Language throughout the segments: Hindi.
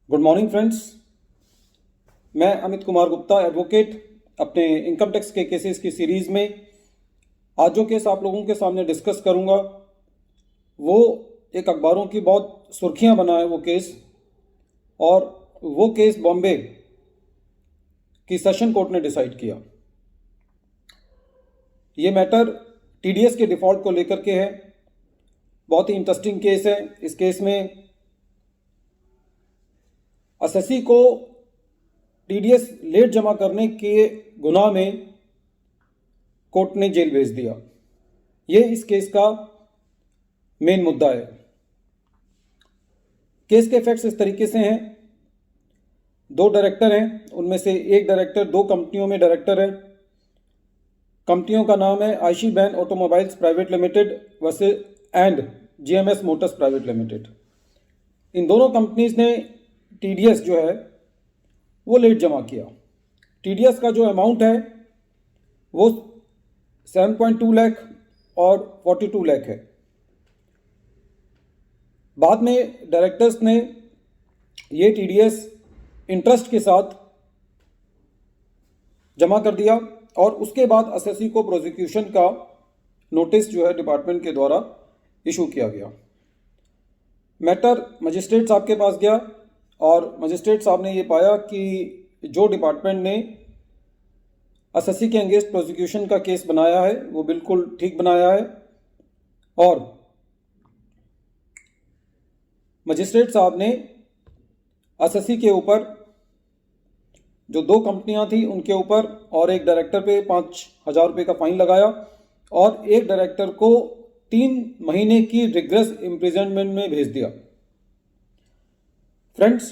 Good morning friends. मैं अमित कुमार गुप्ता एडवोकेट अपने इनकम टैक्स के केसेस की सीरीज़ में आज जो केस आप लोगों के सामने डिस्कस करूंगा वो एक अखबारों की बहुत सुर्खियां बना है वो केस। और वो केस बॉम्बे की सेशन कोर्ट ने डिसाइड किया। ये मैटर टीडीएस के डिफ़ॉल्ट को लेकर के है। बहुत ही इंटरेस्टिंग केस है। इस केस में एसएससी को टीडीएस लेट जमा करने के गुनाह में कोर्ट ने जेल भेज दिया। ये इस केस का मेन मुद्दा है। केस के फैक्ट्स इस तरीके से हैं। दो डायरेक्टर हैं, उनमें से एक डायरेक्टर दो कंपनियों में डायरेक्टर है। कंपनियों का नाम है आयशी बैन automobiles private limited versus and GMS motors private limited. इन दोनों कंपनीज ने टीडीएस जो है वो लेट जमा किया। टीडीएस का जो अमाउंट है वो 7.2 लाख और 42 लाख है। बाद में डायरेक्टर्स ने ये टीडीएस इंटरेस्ट के साथ जमा कर दिया और उसके बाद एसएससी को प्रोसिक्यूशन का नोटिस जो है डिपार्टमेंट के द्वारा इशू किया गया। मैटर मजिस्ट्रेट साहब के पास गया और मजिस्ट्रेट साहब ने ये पाया कि जो डिपार्टमेंट ने एसएससी के अगेंस्ट प्रोसिक्यूशन का केस बनाया है वो बिल्कुल ठीक बनाया है। और मजिस्ट्रेट साहब ने एसएससी के ऊपर जो दो कंपनियां थी उनके ऊपर और एक डायरेक्टर पे 5,000 रुपये का फाइन लगाया और एक डायरेक्टर को 3 महीने की रिग्रेस इम्प्रिजनमेंट में भेज दिया। फ्रेंड्स,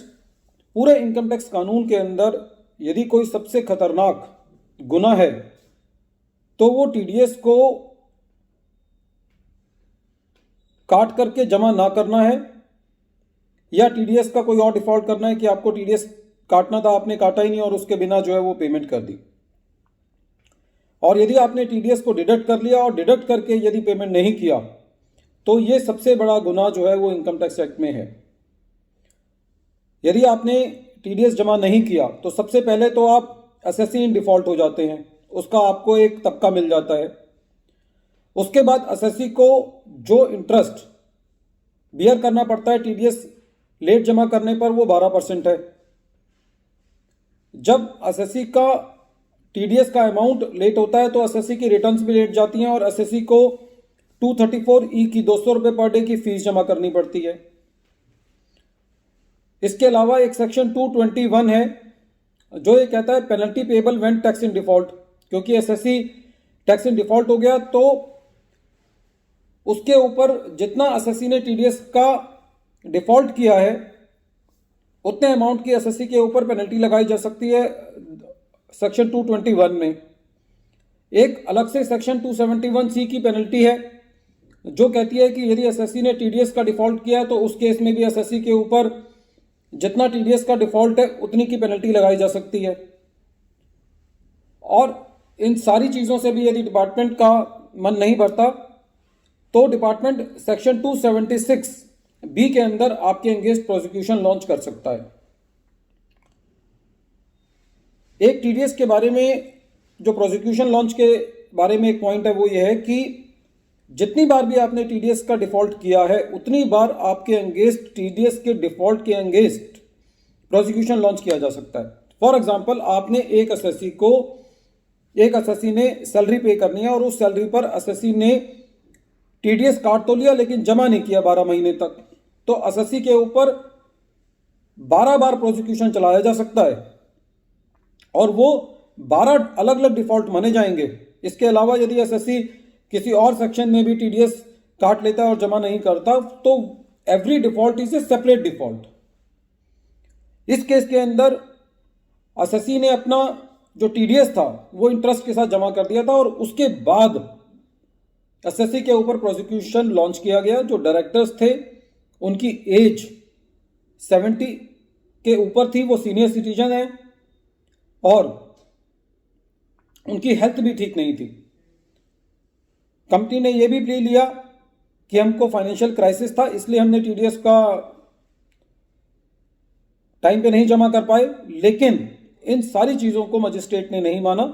पूरे इनकम टैक्स कानून के अंदर यदि कोई सबसे खतरनाक गुनाह है तो वो टीडीएस को काट करके जमा ना करना है या टीडीएस का कोई और डिफॉल्ट करना है कि आपको टीडीएस काटना था, आपने काटा ही नहीं और उसके बिना जो है वो पेमेंट कर दी। और यदि आपने टीडीएस को डिडक्ट कर लिया और डिडक्ट करके यदि पेमेंट नहीं किया तो ये सबसे बड़ा गुनाह जो है वो इनकम टैक्स एक्ट में है। यदि आपने टीडीएस जमा नहीं किया तो सबसे पहले तो आप एसएससी इन डिफॉल्ट हो जाते हैं, उसका आपको एक तबका मिल जाता है। उसके बाद एसएससी को जो इंटरेस्ट बियर करना पड़ता है टीडीएस लेट जमा करने पर वो 12% है। जब एसएससी का टीडीएस का अमाउंट लेट होता है तो एसएससी की रिटर्न्स भी लेट जाती हैं और एसएससी को 234E की 200 रुपये पर डे की फीस जमा करनी पड़ती है। इसके अलावा एक सेक्शन 221 है जो ये कहता है penalty payable when tax in default. क्योंकि एसएससी टैक्स इन डिफॉल्ट हो गया तो उसके ऊपर जितना एसएससी ने टीडीएस का डिफॉल्ट किया है उतने अमाउंट की एसएससी के ऊपर पेनल्टी लगाई जा सकती है सेक्शन 221 में। एक अलग से सेक्शन 271C की पेनल्टी है जो कहती है कि यदि एसएससी ने टीडीएस का डिफॉल्ट किया तो उस केस में भी एसएससी के ऊपर जितना टीडीएस का डिफॉल्ट है उतनी की पेनल्टी लगाई जा सकती है। और इन सारी चीज़ों से भी यदि डिपार्टमेंट का मन नहीं भरता तो डिपार्टमेंट सेक्शन 276B के अंदर आपके अगेंस्ट प्रोसिक्यूशन लॉन्च कर सकता है। एक टीडीएस के बारे में जो प्रोसिक्यूशन लॉन्च के बारे में एक पॉइंट है वो ये है कि जितनी बार भी आपने टीडीएस का डिफॉल्ट किया है उतनी बार आपके अगेंस्ट टीडीएस के डिफॉल्ट के अगेंस्ट प्रोसिक्यूशन लॉन्च किया जा सकता है। फॉर एग्जांपल, आपने एक एसएससी ने सैलरी पे करनी है और उस सैलरी पर एसएससी ने टीडीएस काट तो लिया लेकिन जमा नहीं किया 12 महीने तक, तो एसएससी के ऊपर 12 बार प्रोसिक्यूशन चलाया जा सकता है और वो 12 अलग अलग डिफॉल्ट माने जाएंगे। इसके अलावा यदि एसएससी किसी और सेक्शन में भी टीडीएस काट लेता है और जमा नहीं करता तो every default is a separate default. इस केस के अंदर एसएससी ने अपना जो टीडीएस था वो इंटरेस्ट के साथ जमा कर दिया था और उसके बाद एसएससी के ऊपर प्रोसिक्यूशन लॉन्च किया गया। जो डायरेक्टर्स थे उनकी एज 70 के ऊपर थी, वो सीनियर सिटीजन हैं और उनकी हेल्थ भी ठीक नहीं थी। कंपनी ने यह भी प्ली लिया कि हमको फाइनेंशियल क्राइसिस था इसलिए हमने टीडीएस का टाइम पे नहीं जमा कर पाए, लेकिन इन सारी चीज़ों को मजिस्ट्रेट ने नहीं माना।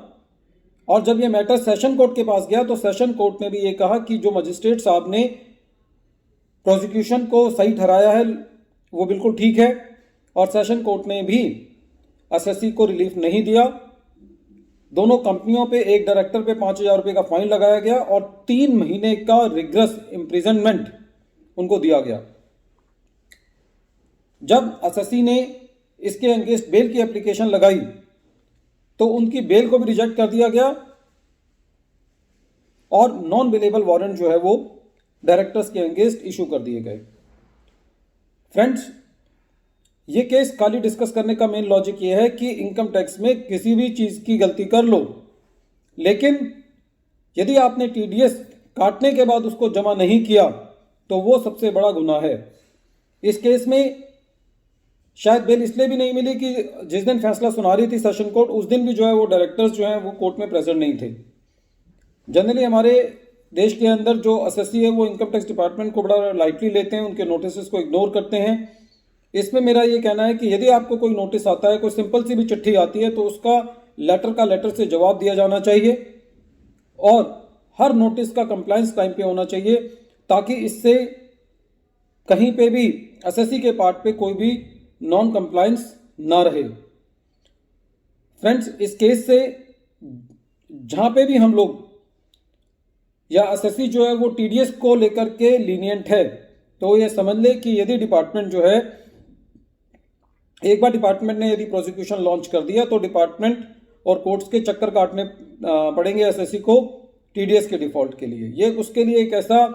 और जब ये मैटर सेशन कोर्ट के पास गया तो सेशन कोर्ट ने भी ये कहा कि जो मजिस्ट्रेट साहब ने प्रोसिक्यूशन को सही ठहराया है वो बिल्कुल ठीक है, और सेशन कोर्ट ने भी एसएससी को रिलीफ नहीं दिया। दोनों कंपनियों पे एक डायरेक्टर पे 5,000 रुपये का फाइन लगाया गया और 3 महीने का रिग्रेस इम्प्रिजनमेंट उनको दिया गया। जब एसएससी ने इसके अगेंस्ट बेल की एप्लीकेशन लगाई तो उनकी बेल को भी रिजेक्ट कर दिया गया और नॉन बेलेबल वारंट जो है वो डायरेक्टर्स के अगेंस्ट इशू कर दिए गए। फ्रेंड्स, ये केस खाली डिस्कस करने का मेन लॉजिक ये है कि इनकम टैक्स में किसी भी चीज़ की गलती कर लो, लेकिन यदि आपने टीडीएस काटने के बाद उसको जमा नहीं किया तो वो सबसे बड़ा गुनाह है। इस केस में शायद बेल इसलिए भी नहीं मिली कि जिस दिन फैसला सुना रही थी सेशन कोर्ट, उस दिन भी जो है वो डायरेक्टर्स जो हैं वो कोर्ट में प्रेजेंट नहीं थे। जनरली हमारे देश के अंदर जो एसएससी है वो इनकम टैक्स डिपार्टमेंट को बड़ा लाइटली लेते हैं, उनके नोटिस को इग्नोर करते हैं। इसमें मेरा ये कहना है कि यदि आपको कोई नोटिस आता है, कोई सिंपल सी भी चिट्ठी आती है, तो उसका लेटर से जवाब दिया जाना चाहिए और हर नोटिस का कंप्लायंस टाइम पे होना चाहिए, ताकि इससे कहीं पे भी एसएससी के पार्ट पे कोई भी नॉन कंप्लायंस ना रहे। फ्रेंड्स, इस केस से जहां पे भी हम लोग या एसएससी जो है वो टीडीएस को लेकर के लीनियंट है, तो ये समझ ले कि यदि डिपार्टमेंट जो है एक बार डिपार्टमेंट ने यदि प्रोसिक्यूशन लॉन्च कर दिया तो डिपार्टमेंट और कोर्ट्स के चक्कर काटने पड़ेंगे एसएससी को टीडीएस के डिफॉल्ट के लिए। ये उसके लिए एक ऐसा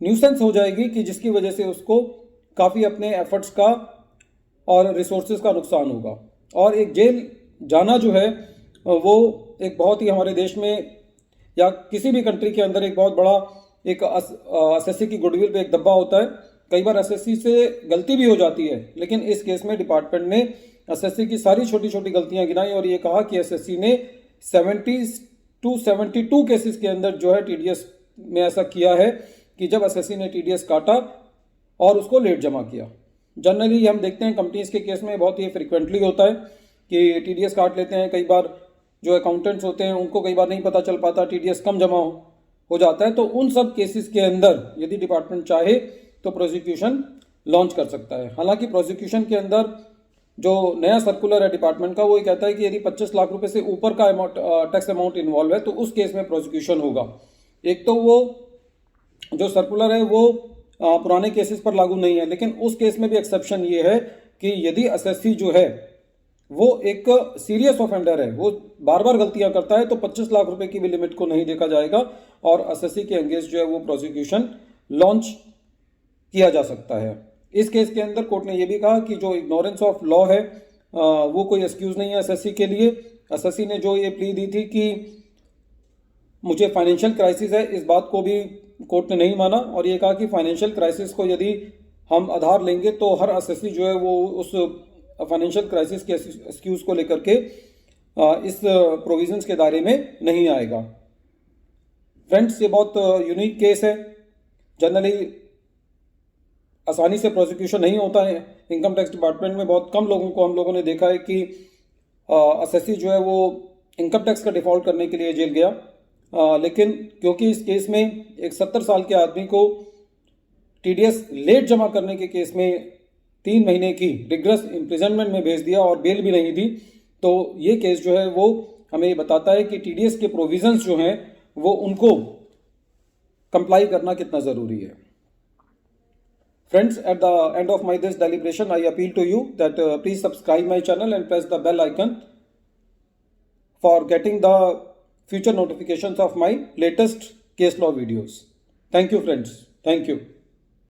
न्यूसेंस हो जाएगी कि जिसकी वजह से उसको काफ़ी अपने एफर्ट्स का और रिसोर्सेज का नुकसान होगा। और एक जेल जाना जो है वो एक बहुत ही हमारे देश में या किसी भी कंट्री के अंदर एक बहुत बड़ा एक एसएससी की गुडविल पे एक दब्बा होता है। कई बार एसएससी से गलती भी हो जाती है, लेकिन इस केस में डिपार्टमेंट ने एसएससी की सारी छोटी छोटी गलतियां गिनाई और ये कहा कि एसएससी ने 72 केसेस के अंदर जो है टीडीएस में ऐसा किया है कि जब एसएससी ने टीडीएस काटा और उसको लेट जमा किया। जनरली हम देखते हैं कंपनीज के केस में बहुत ही फ्रिक्वेंटली होता है कि टीडीएस काट लेते हैं। कई बार जो अकाउंटेंट्स होते हैं उनको कई बार नहीं पता चल पाता, टीडीएस कम जमा हो जाता है। तो उन सब केसेस के अंदर यदि डिपार्टमेंट चाहे तो प्रोसिक्यूशन लॉन्च कर सकता है। हालांकि प्रोसिक्यूशन के अंदर जो नया सर्कुलर है डिपार्टमेंट का वो ये कहता है कि यदि 25 लाख रुपए से ऊपर का टैक्स अमाउंट इन्वॉल्व है तो उस केस में प्रोसिक्यूशन होगा। एक तो वो जो सर्कुलर है वो पुराने केसेस पर लागू नहीं है, लेकिन उस केस में भी एक्सेप्शन ये है कि यदि एसएससी जो है वो एक सीरियस ऑफेंडर है, वो बार बार गलतियां करता है, तो 25 लाख रुपए की भी लिमिट को नहीं देखा जाएगा और एसएससी के अगेंस्ट जो है वो प्रोसिक्यूशन लॉन्च किया जा सकता है। इस केस के अंदर कोर्ट ने यह भी कहा कि जो इग्नोरेंस ऑफ लॉ है वो कोई एक्सक्यूज नहीं है एसएससी के लिए। एसएससी ने जो ये प्ली दी थी कि मुझे फाइनेंशियल क्राइसिस है, इस बात को भी कोर्ट ने नहीं माना और ये कहा कि फाइनेंशियल क्राइसिस को यदि हम आधार लेंगे तो हर एसएससी जो है वो उस फाइनेंशियल क्राइसिस के एक्सक्यूज को लेकर के इस प्रोविजंस के दायरे में नहीं आएगा। फ्रेंड्स, ये बहुत यूनिक केस है। जनरली आसानी से प्रोसिक्यूशन नहीं होता है इनकम टैक्स डिपार्टमेंट में। बहुत कम लोगों को हम लोगों ने देखा है कि एसएससी जो है वो इनकम टैक्स का डिफॉल्ट करने के लिए जेल गया, लेकिन क्योंकि इस केस में एक 70 साल के आदमी को टीडीएस लेट जमा करने के केस में 3 महीने की रिग्रेस इम्प्रिजनमेंट में भेज दिया और बेल भी नहीं दी, तो ये केस जो है वो हमें ये बताता है कि टीडीएस के प्रोविजंस जो हैं वो उनको कंप्लाई करना कितना ज़रूरी है। Friends, at the end of my this deliberation, I appeal to you that please subscribe my channel and press the bell icon for getting the future notifications of my latest case law videos. Thank you, friends. Thank you.